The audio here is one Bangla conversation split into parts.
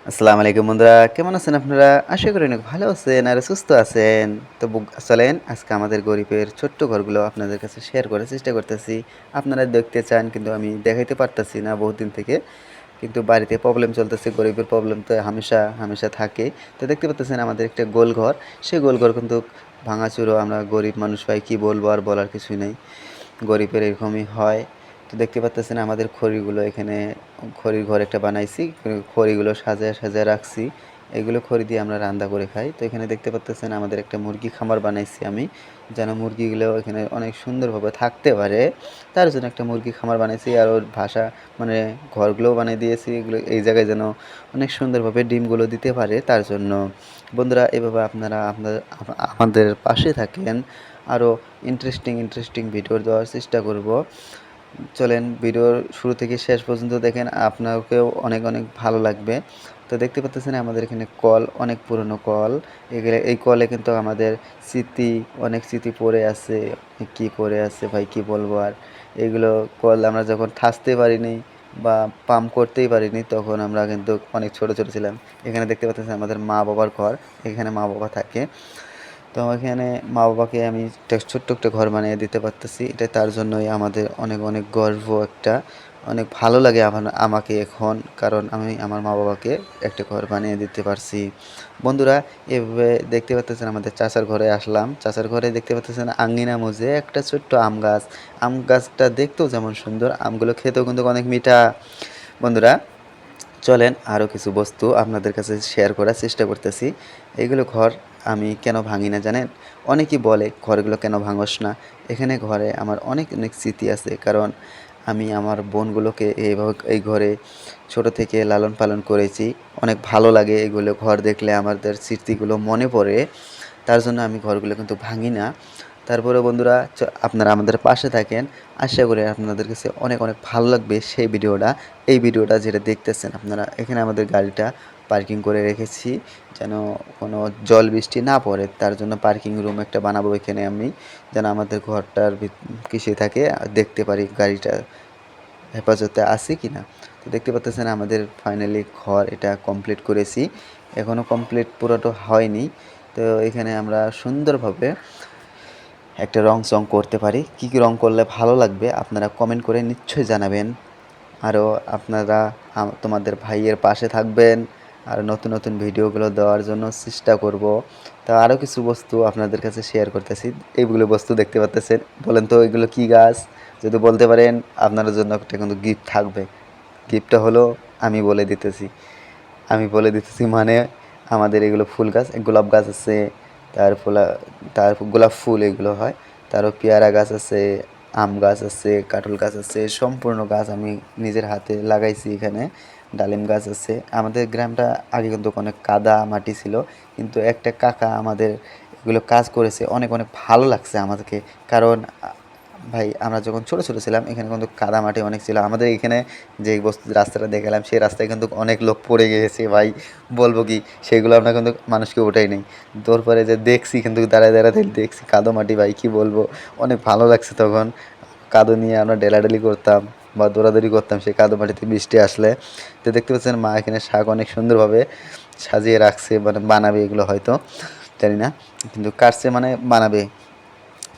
আসসালামু আলাইকুম বন্ধুরা, কেমন আছেন আপনারা? আশা করি অনেক ভালো আছেন আর সুস্থ আছেন। তো চলেন আজকে আমাদের গরিবের ছোট্ট ঘরগুলো আপনাদের কাছে শেয়ার করার চেষ্টা করতেছি। আপনারা দেখতে চান কিন্তু আমি দেখাইতে পারতাছি না বহুদিন থেকে। কিন্তু বাড়িতে প্রবলেম চলতেছে, গরিবের প্রবলেম তো হামেশা থাকে। তো দেখতে পাচ্তেছেন আমাদের একটা গোল ঘর। সেই গোল ঘর কিন্তু ভাঙাচুরো, আমরা গরিব মানুষ ভাই কি বলবো, আর বলার কিছুই নেই। গরিবের এরকমই হয়। তো দেখতে পাচ্তেছেন আমাদের খড়িগুলো এখানে, খড়ির ঘর একটা বানাইছি, খড়িগুলো সাজায় রাখছি। এগুলো খড়ি দিয়ে আমরা রান্না করে খাই। তো এখানে দেখতে পাচ্তেছেন আমাদের একটা মুরগি খামার বানাইছি আমি, যেন মুরগিগুলো এখানে অনেক সুন্দরভাবে থাকতে পারে। তার জন্য একটা মুরগি খামার বানাইছি, আর ওর ভাষা মানে ঘরগুলোও বানিয়ে দিয়েছি, এগুলো এই জায়গায় যেন অনেক সুন্দরভাবে ডিমগুলো দিতে পারে তার জন্য। বন্ধুরা, এভাবে আপনারা আমাদের পাশে থাকেন, আরও ইন্টারেস্টিং ভিডিও দেওয়ার চেষ্টা করব। চলেন ভিডিওর শুরু থেকে শেষ পর্যন্ত দেখেন, আপনাকেও অনেক ভালো লাগবে। তো দেখতে পাচ্ছেন আমাদের এখানে কল, অনেক পুরনো কল। এই কলে কিন্তু আমাদের স্মৃতি, অনেক স্মৃতি পড়ে আছে। কি পড়ে আছে ভাই কি বলবো আর। এগুলো কল আমরা যখন ঠাসতে পারিনি বা পাম্প করতেই পারিনি, তখন আমরা কিন্তু অনেক ছোট ছিলাম। এখানে দেখতে পাচ্ছেন আমাদের মা বাবার ঘর, এখানে মা বাবা থাকে। তো এখানে মা বাবাকে আমি একটা ছোট্ট একটা ঘর বানিয়ে দিতে পারতেছি, এটা তার জন্যই আমাদের অনেক গর্ব একটা। অনেক ভালো লাগে আমাকে এখন, কারণ আমি আমার মা বাবাকে একটা ঘর বানিয়ে দিতে পারছি। বন্ধুরা, এভাবে দেখতে পাচ্ছেন আমাদের চাচার ঘরে আসলাম। চাচার ঘরে দেখতে পাচ্ছেন আঙ্গিনা মধ্যে একটা ছোট্ট আম গাছ। আম গাছটা দেখতেও যেমন সুন্দর, আমগুলো খেতেও কিন্তু অনেক মিঠা। বন্ধুরা, চলেন আরও কিছু বস্তু আপনাদের কাছে শেয়ার করার চেষ্টা করতেছি। এইগুলো ঘর আমি কেন ভাঙি না জানেন? অনেকেই বলে ঘরগুলো কেন ভাঙস না। এখানে ঘরে আমার অনেক স্মৃতি আছে, কারণ আমি আমার বোনগুলোকে এইভাবে এই ঘরে ছোট থেকে লালন পালন করেছি। অনেক ভালো লাগে এগুলো ঘর দেখলে, আমাদের স্মৃতিগুলো মনে পড়ে। তার জন্য আমি ঘরগুলো কিন্তু ভাঙি না। তারপরে বন্ধুরা, আপনারা আমাদের পাশে থাকেন। আশা করি আপনাদের কাছে অনেক ভালো লাগবে সেই ভিডিওটা। এই ভিডিওটা যেটা দেখতেছেন আপনারা, এখানে আমাদের গাড়িটা পার্কিং করে রেখেছি, যেন কোনো জল বৃষ্টি না পড়ে। তার জন্য পার্কিং রুম একটা বানাবো এখানে আমি, যেন আমাদের ঘরটার কিসে থাকে দেখতে পারি গাড়িটা হেফাজতে আছে কি না। তো দেখতে পাচ্ছেন আমাদের ফাইনালি ঘর এটা কমপ্লিট করেছি, এখনও কমপ্লিট পুরোটা হয়নি। তো এখানে আমরা সুন্দরভাবে একটা রং করতে পারি। কী রং করলে ভালো লাগবে আপনারা কমেন্ট করে নিশ্চয়ই জানাবেন। আরও আপনারা তোমাদের ভাইয়ের পাশে থাকবেন, আর নতুন ভিডিওগুলো দেওয়ার জন্য চেষ্টা করব। তা আরও কিছু বস্তু আপনাদের কাছে শেয়ার করতেছি। এইগুলো বস্তু দেখতে পাচ্তেছেন, বলেন তো এগুলো কি গাছ? যদি বলতে পারেন আপনাদের জন্য একটা কিন্তু গিফট থাকবে। গিফটটা হলো, আমি বলে দিতেছি মানে আমাদের এগুলো ফুল গাছ, গোলাপ গাছ আছে, তার গোলাপ ফুল এগুলো হয়। তারও পেয়ারা গাছ আছে, আম গাছ আছে, কাঁঠাল গাছ আছে, সম্পূর্ণ গাছ আমি নিজের হাতে লাগাইছি এখানে। ডালিম গাছ আছে। আমাদের গ্রামটা আগে কিন্তু অনেক কাদা মাটি ছিল, কিন্তু একটা কাকা আমাদের এগুলো কাজ করেছে, অনেক ভালো লাগছে আমাদেরকে। কারণ ভাই আমরা যখন ছোট ছিলাম, এখানে কিন্তু কাদা মাটি অনেক ছিল। আমাদের এখানে যে রাস্তাটা দেখালাম, সেই রাস্তায় কিন্তু অনেক লোক পড়ে গিয়েছে ভাই, বলবো কি। সেগুলো আমরা কিন্তু মানুষকে ওঠাই নেই। তারপরে যে দেখছি কিন্তু দাঁড়ায় দেখছি কাদো মাটি, ভাই কি বলবো, অনেক ভালো লাগছে তখন। কাদো নিয়ে আমরা ডেলাডেলি করতাম বা দৌড়াদৌড়ি করতাম সেই কাদো মাটিতে বৃষ্টি আসলে। তো দেখতে পাচ্ছেন মা এখানে শাক অনেক সুন্দরভাবে সাজিয়ে রাখছে, মানে বানাবে এগুলো হয়তো, জানি না, কিন্তু কাটছে মানে বানাবে।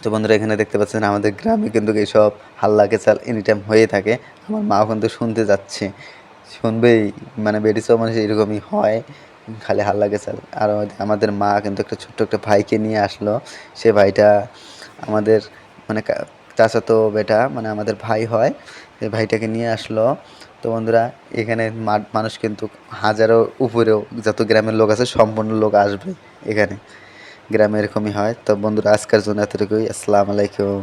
তো বন্ধুরা, এখানে দেখতে পাচ্ছেন আমাদের গ্রামে কিন্তু এইসব হাল্লা কেচাল এনিটাইম হয়ে থাকে। আমার মাও কিন্তু শুনতে যাচ্ছে, শুনবেই, মানে বেডিসও মানুষ এরকমই হয়, খালি হাল্লা কেচাল। আর আমাদের মা কিন্তু একটা ছোট্ট একটা ভাইকে নিয়ে আসলো। সে ভাইটা আমাদের মানে চাচাতো বেটা, মানে আমাদের ভাই হয়, সেই ভাইটাকে নিয়ে আসলো। তো বন্ধুরা, এখানে মানুষ কিন্তু হাজারো উপরেও যত গ্রামের লোক আছে সম্পূর্ণ লোক আসবে এখানে। গ্রামে এরকমই হয়। তো বন্ধুরা, আজকের জন্য এতটুকুই। আসসালামু আলাইকুম।